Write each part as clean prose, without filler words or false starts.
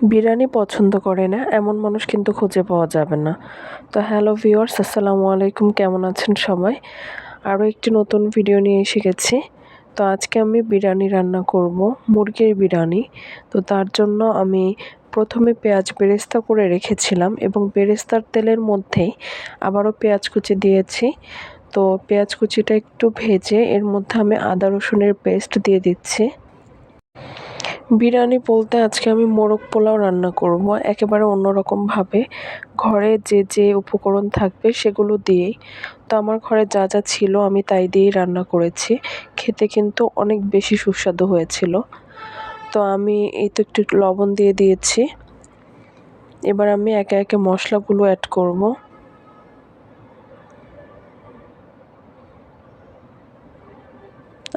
বিরিয়ানি পছন্দ করে না এমন মানুষ কিন্তু খুঁজে পাওয়া যাবে না। তো হ্যালো ভিউয়ার্স, আসসালামু আলাইকুম, কেমন আছেন সবাই? আরও একটি নতুন ভিডিও নিয়ে এসে গেছি। তো আজকে আমি বিরিয়ানি রান্না করব, মুরগির বিরিয়ানি। তো তার জন্য আমি প্রথমে পেঁয়াজ বেরেস্তা করে রেখেছিলাম এবং বেরেস্তার তেলের মধ্যেই আবারও পেঁয়াজ কুচি দিয়েছি। তো পেঁয়াজ কুচিটা একটু ভেজে এর মধ্যে আমি আদা রসুনের পেস্ট দিয়ে দিচ্ছি। বিরিয়ানি বলতে আজকে আমি মোরগ পোলাও রান্না করব একেবারে অন্যরকমভাবে। ঘরে যে উপকরণ থাকবে সেগুলো দিয়েই। তো আমার ঘরে যা যা ছিল আমি তাই দিয়েই রান্না করেছি। খেতে কিন্তু অনেক বেশি সুস্বাদু হয়েছিল। তো আমি এই তো একটু লবণ দিয়ে দিয়েছি। এবার আমি একে একে মশলাগুলো অ্যাড করব।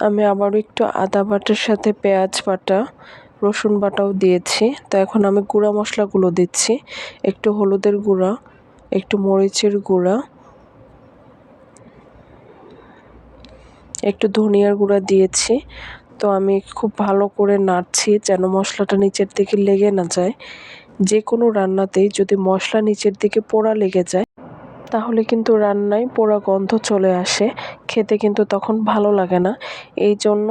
আমি আবারও একটু আদা বাটার সাথে পেঁয়াজ বাটা, রসুন বাটাও দিয়েছি। তো এখন আমি গুঁড়া মশলাগুলো দিচ্ছি। একটু হলুদের গুঁড়া, একটু মরিচের গুঁড়া, একটু ধনিয়ার গুঁড়া দিয়েছি। তো আমি খুব ভালো করে নাড়ছি যেন মশলাটা নিচের দিকে লেগে না যায়। যে কোনো রান্নাতেই যদি মশলা নিচের দিকে পোড়া লেগে যায় তাহলে কিন্তু রান্নায় পোড়া গন্ধ চলে আসে, খেতে কিন্তু তখন ভালো লাগে না। এই জন্য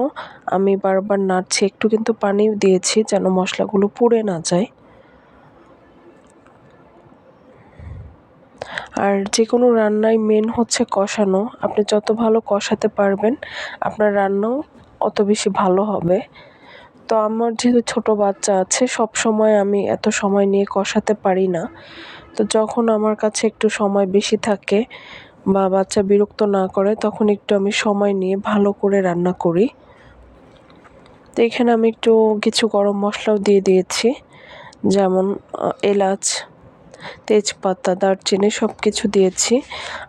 আমি বারবার নাড়ছি, একটু কিন্তু পানিও দিয়েছি যেন মশলাগুলো পুড়ে না যায়। আর যে কোনো রান্নায় মেন হচ্ছে কষানো। আপনি যত ভালো কষাতে পারবেন আপনার রান্নাও অত বেশি ভালো হবে। তো আমার যেহেতু ছোট বাচ্চা আছে, সব সময় আমি এত সময় নিয়ে কষাতে পারি না। তো যখন আমার কাছে একটু সময় বেশি থাকে বা বাচ্চা বিরক্ত না করে তখন একটু আমি সময় নিয়ে ভালো করে রান্না করি। তো এখানে আমি একটু কিছু গরম মশলাও দিয়ে দিয়েছি, যেমন এলাচ, তেজপাতা, দারচিনি সব কিছু দিয়েছি।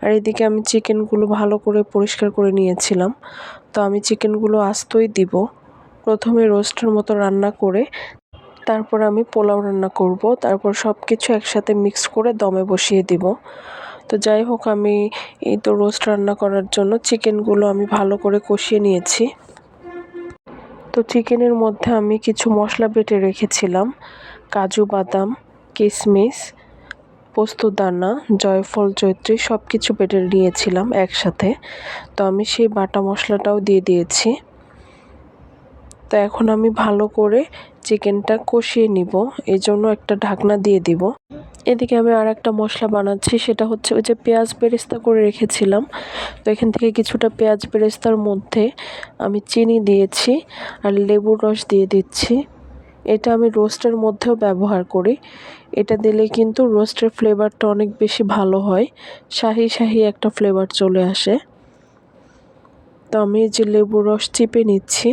আর এদিকে আমি চিকেনগুলো ভালো করে পরিষ্কার করে নিয়েছিলাম। তো আমি চিকেনগুলো আস্তই দিব। প্রথমে রোস্টের মতো রান্না করে তারপর আমি পোলাও রান্না করব। তারপর সব কিছু একসাথে মিক্স করে দমে বসিয়ে দিব। তো যাই হোক, আমি এই তো রোস্ট রান্না করার জন্য চিকেনগুলো আমি ভালো করে কষিয়ে নিয়েছি। তো চিকেনের মধ্যে আমি কিছু মশলা বেটে রেখেছিলাম, কাজু বাদাম, কিশমিশ, পোস্তদানা, জয়ফল, জয়ত্রী সব কিছু বেটে নিয়েছিলাম একসাথে। তো আমি সেই বাটা মশলাটাও দিয়ে দিয়েছি। তো এখন আমি ভালো করে চিকেনটা কষিয়ে নিব, এই জন্য একটা ঢাকনা দিয়ে দিব। এদিকে আমি আর একটা মশলা বানাচ্ছি, সেটা হচ্ছে ওই যে পেঁয়াজ বেরেস্তা করে রেখেছিলাম। তো এখান থেকে কিছুটা পেঁয়াজ বেরেস্তার মধ্যে আমি চিনি দিয়েছি আর লেবুর রস দিয়ে দিচ্ছি। এটা আমি রোস্টের মধ্যেও ব্যবহার করি। এটা দিলে কিন্তু রোস্টের ফ্লেভারটা অনেক বেশি ভালো হয়, শাহি শাহি একটা ফ্লেভার চলে আসে। তো আমি এই যে লেবুর রস চিপে নিচ্ছি।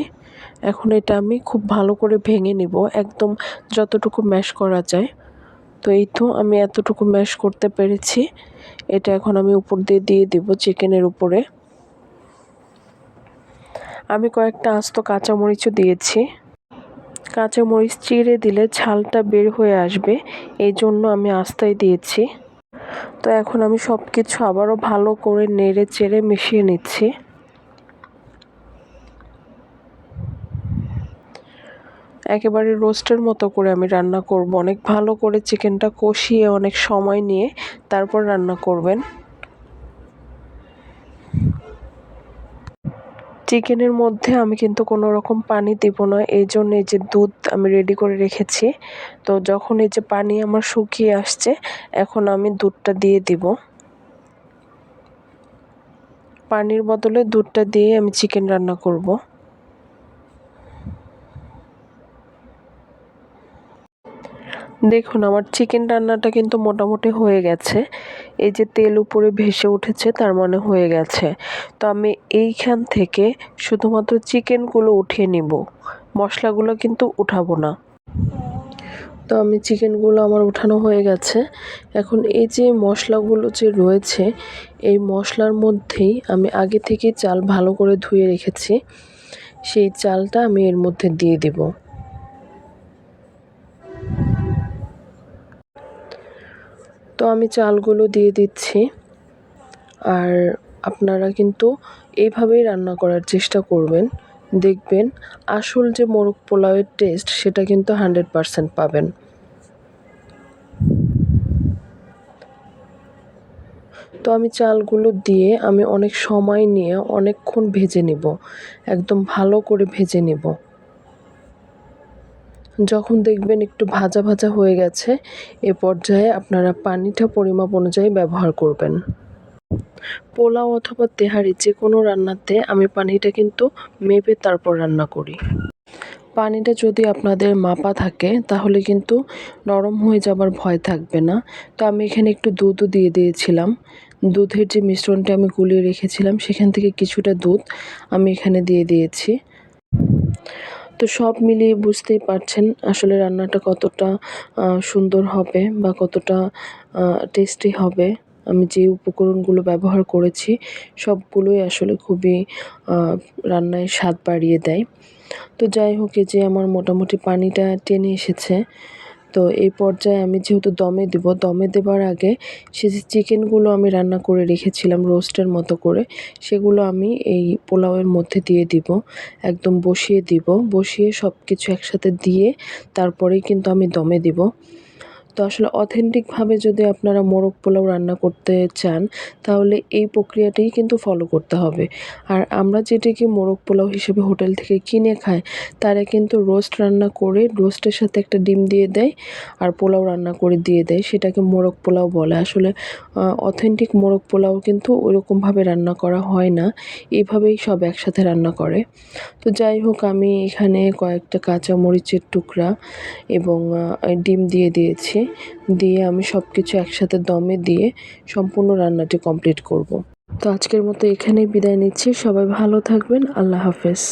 এখন এটা আমি খুব ভালো করে ভেঙে নিব, একদম যতটুকু ম্যাশ করা যায়। তো এই তো আমি এতটুকু ম্যাশ করতে পেরেছি। এটা এখন আমি উপর দিয়ে দিয়ে দিব চিকেনের উপরে। আমি কয়েকটা আস্ত কাঁচামরিচও দিয়েছি। কাঁচামরিচ চিড়ে দিলে ঝালটা বের হয়ে আসবে, এই জন্য আমি আস্তাই দিয়েছি। তো এখন আমি সব কিছু আবারও ভালো করে নেড়ে চেড়ে মিশিয়ে নিচ্ছি। একেবারে রোস্টের মতো করে আমি রান্না করব। অনেক ভালো করে চিকেনটা কষিয়ে অনেক সময় নিয়ে তারপর রান্না করবেন। চিকেনের মধ্যে আমি কিন্তু কোনো রকম পানি দেব না, এই জন্য এই যে দুধ আমি রেডি করে রেখেছি। তো যখন এই যে পানি আমার শুকিয়ে আসছে, এখন আমি দুধটা দিয়ে দিব। পানির বদলে দুধটা দিয়ে আমি চিকেন রান্না করব। দেখুন আমার চিকেন রান্নাটা কিন্তু মোটামুটি হয়ে গেছে। এই যে তেল উপরে ভেসে উঠেছে, তার মানে হয়ে গেছে। তো আমি এইখান থেকে শুধুমাত্র চিকেনগুলো উঠিয়ে নিব, মশলাগুলো কিন্তু উঠাবো না। তো আমি চিকেনগুলো আমার উঠানো হয়ে গেছে। এখন এই যে মশলাগুলো যে রয়েছে, এই মশলার মধ্যেই আমি আগে থেকেই চাল ভালো করে ধুয়ে রেখেছি, সেই চালটা আমি এর মধ্যে দিয়ে দিব। তো আমি চালগুলো দিয়ে দিচ্ছি। আর আপনারা কিন্তু এইভাবেই রান্না করার চেষ্টা করবেন, দেখবেন আসল যে মোরগ পোলাওয়ের টেস্ট সেটা কিন্তু 100% পাবেন। তো আমি চালগুলো দিয়ে আমি অনেক সময় নিয়ে অনেকক্ষণ ভেজে নিব, একদম ভালো করে ভেজে নিব। যখন দেখবেন একটু ভাজা ভাজা হয়ে গেছে, এ পর্যায়ে আপনারা পানিটা পরিমাপ অনুযায়ী ব্যবহার করবেন। পোলাও অথবা তেহারি যে কোনো রান্নাতে আমি পানিটা কিন্তু মেপে তারপর রান্না করি। পানিটা যদি আপনাদের মাপা থাকে তাহলে কিন্তু নরম হয়ে যাবার ভয় থাকবে না। তো আমি এখানে একটু দুধও দিয়ে দিয়েছিলাম। দুধের যে মিশ্রণটা আমি গুলিয়ে রেখেছিলাম সেখান থেকে কিছুটা দুধ আমি এখানে দিয়ে দিয়েছি। তো সব মিলিয়ে বুঝতেই পারছেন আসলে রান্নাটা কতটা সুন্দর হবে বা কতটা টেস্টি হবে। আমি যে উপকরণগুলো ব্যবহার করেছি সবগুলোই আসলে খুবই রান্নায় স্বাদ বাড়িয়ে দেয়। তো যাই হোক, এই যে আমার মোটামুটি পানিটা টেনে এসেছে। তো এই পর্যায়ে আমি যেহেতু দমে দিব, দমে দেবার আগে সে যে চিকেনগুলো আমি রান্না করে রেখেছিলাম রোস্টের মতো করে, সেগুলো আমি এই পোলাওয়ের মধ্যে দিয়ে দিব। একদম বসিয়ে দিব। বসিয়ে সব কিছু একসাথে দিয়ে তারপরেই কিন্তু আমি দমে দিব। তো আসলে অথেন্টিকভাবে যদি আপনারা মোরগ পোলাও রান্না করতে চান তাহলে এই প্রক্রিয়াটাই কিন্তু ফলো করতে হবে। আর আমরা যেটাকে মোরগ পোলাও হিসেবে হোটেল থেকে কিনে খাই, তারা কিন্তু রোস্ট রান্না করে রোস্টের সাথে একটা ডিম দিয়ে দেয় আর পোলাও রান্না করে দিয়ে দেয়, সেটাকে মোরগ পোলাও বলে। আসলে অথেন্টিক মোরগ পোলাও কিন্তু ওরকমভাবে রান্না করা হয় না, এইভাবেই সব একসাথে রান্না করে। তো যাই হোক, আমি এখানে কয়েকটা কাঁচা মরিচের টুকরা এবং ডিম দিয়ে দিয়েছি। দিয়ে আমি সব কিছু একসাথে দমে দিয়ে সম্পূর্ণ রান্নাটি কমপ্লিট করব। তো আজকের মতো এখানেই বিদায় নিচ্ছি। সবাই ভালো থাকবেন। আল্লাহ হাফেজ।